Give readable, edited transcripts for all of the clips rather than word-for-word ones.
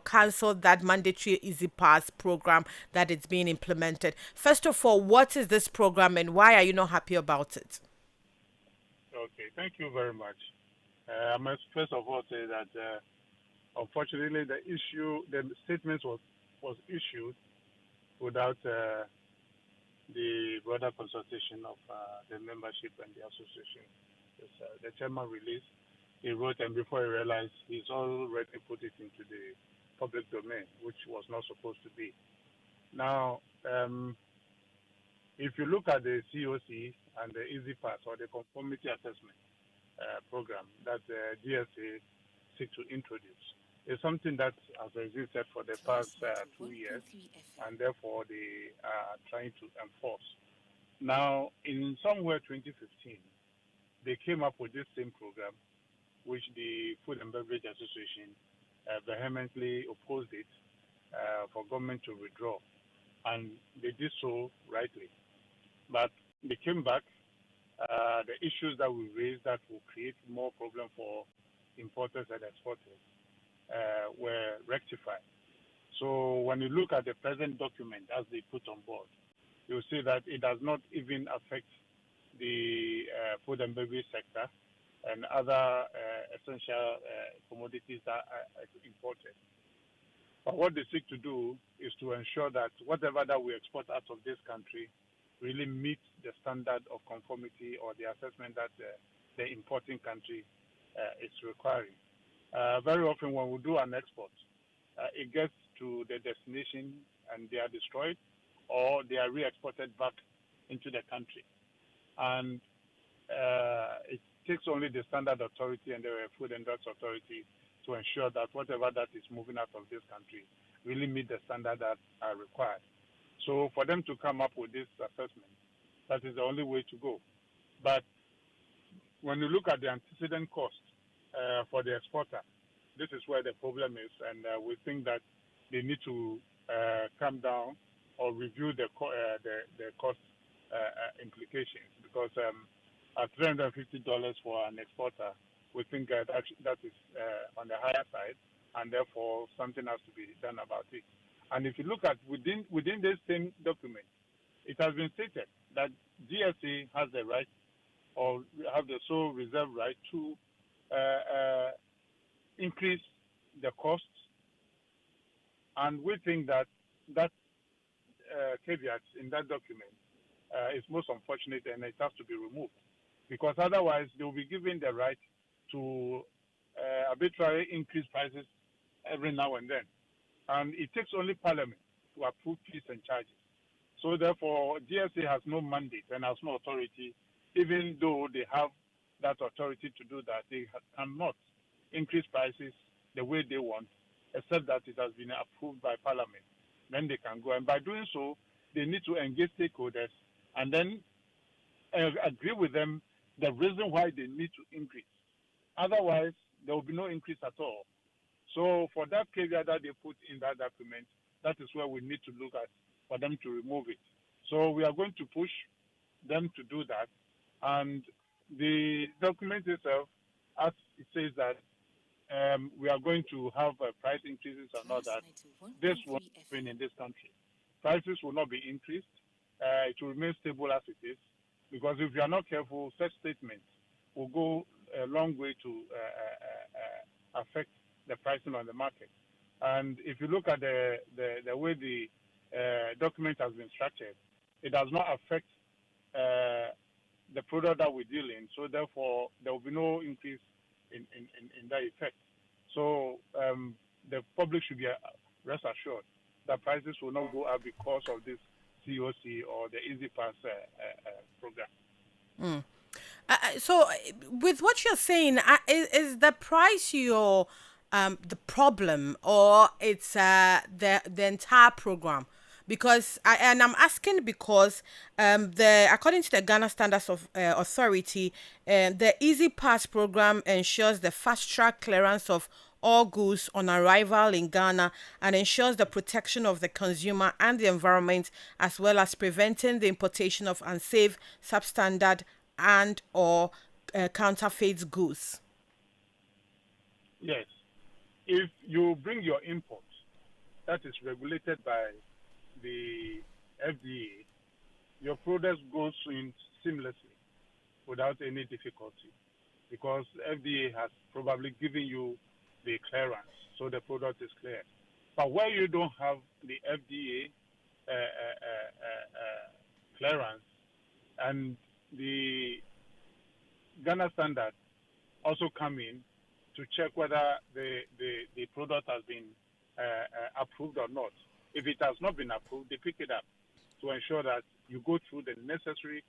canceled that mandatory Easy Pass program that it's being implemented. First of all, what is this program and why are you not happy about it? Okay, thank you very much. I must first of all say that unfortunately the statement was issued without the broader consultation of the membership and the association. The chairman released, he wrote, and before he realized, he's already put it into the public domain, which was not supposed to be. Now, if you look at the COC and the Easy Pass or the conformity assessment program that the GSA seek to introduce, is something that has existed for the past 2 years, and therefore they are trying to enforce. Now, in somewhere 2015, they came up with this same program, which the Food and Beverage Association vehemently opposed it for government to withdraw, and they did so rightly. But they came back. The issues that we raised that will create more problem for importers and exporters were rectified. So when you look at the present document as they put on board, you'll see that it does not even affect the food and beverage sector and other essential commodities that are imported. But what they seek to do is to ensure that whatever that we export out of this country really meets the standard of conformity or the assessment that the importing country is requiring. Very often when we do an export, it gets to the destination and they are destroyed or they are re-exported back into the country. And it takes only the standard authority and the Food and Drugs Authority to ensure that whatever that is moving out of this country really meet the standard that are required. So for them to come up with this assessment, that is the only way to go. But when you look at the antecedent cost for the exporter, this is where the problem is, and we think that they need to come down or review the cost implications, because at $350 for an exporter, we think that is on the higher side, and therefore something has to be done about it. And if you look at within this same document, it has been stated that GSA has the right or have the sole reserve right to increase the costs, and we think that caveat in that document is most unfortunate, and it has to be removed, because otherwise they will be given the right to arbitrarily increase prices every now and then, and it takes only Parliament to approve fees and charges. So therefore, GSA has no mandate and has no authority, even though they have that authority to do that. They cannot increase prices the way they want, except that it has been approved by Parliament. Then they can go. And by doing so, they need to engage stakeholders and then agree with them the reason why they need to increase. Otherwise, there will be no increase at all. So for that caveat that they put in that document, that is where we need to look at for them to remove it. So we are going to push them to do that. And the document itself, as it says that we are going to have price increases and all that, this won't happen in this country. Prices will not be increased. It will remain stable as it is, because if you are not careful, such statements will go a long way to affect the pricing on the market. And if you look at the way the document has been structured, it does not affect the product that we deal in. So therefore, there will be no increase in that effect. So the public should be rest assured that prices will not go up because of this COC or the Easy Pass program. Mm. So, with what you're saying, is the price your the problem, or it's the entire program? Because I'm asking because the according to the Ghana Standards of Authority, the Easy Pass program ensures the fast track clearance of all goods on arrival in Ghana and ensures the protection of the consumer and the environment, as well as preventing the importation of unsafe, substandard, and or counterfeit goods. Yes. If you bring your imports that is regulated by the FDA, your product goes in seamlessly without any difficulty because FDA has probably given you the clearance, so the product is cleared. But where you don't have the FDA clearance and the Ghana standard also come in to check whether the product has been approved or not. If it has not been approved, they pick it up to ensure that you go through the necessary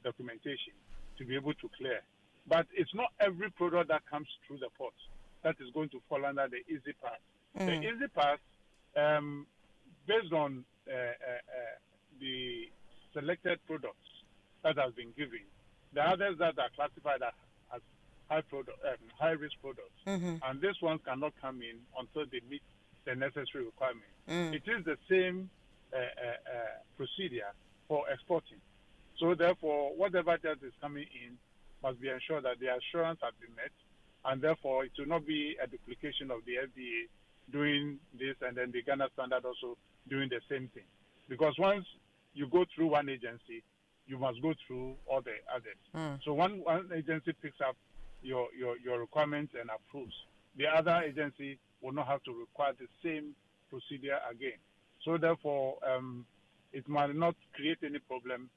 documentation to be able to clear. But it's not every product that comes through the port that is going to fall under the easy pass. The easy pass, based on the selected products that has been given, the others that are classified as high risk products, and this one cannot come in until they meet the necessary requirements. It is the same procedure for exporting. So therefore, whatever that is coming in must be ensured that the assurance has been met, and therefore it will not be a duplication of the FDA doing this and then the Ghana standard also doing the same thing. Because once you go through one agency, you must go through all the others. So one agency picks up your requirements and approves. The other agency will not have to require the same procedure again. So therefore, it might not create any problem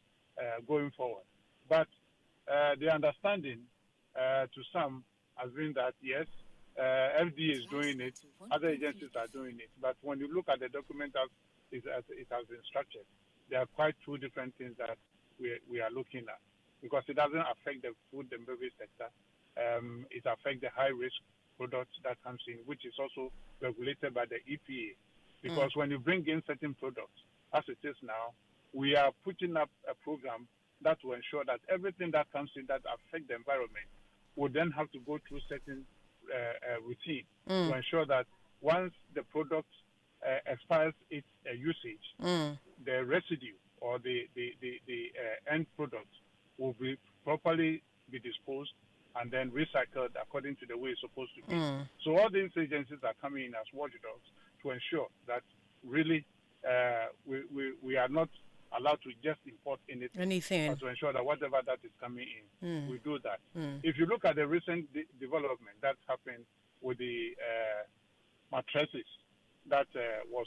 going forward. But the understanding to some has been that, yes, FDA is doing it, other agencies are doing it. But when you look at the document as it has been structured, there are quite two different things that we are looking at, because it doesn't affect the food and beverage sector. It affects the high-risk products that comes in, which is also regulated by the EPA. Because when you bring in certain products, as it is now, we are putting up a program that will ensure that everything that comes in that affects the environment will then have to go through certain routine to ensure that once the product expires its usage, the residue or the end product will be properly be disposed and then recycled according to the way it's supposed to be. So all these agencies are coming in as watchdogs to ensure that really we are not allowed to just import anything, but to ensure that whatever that is coming in, we do that. If you look at the recent development that happened with the mattresses that was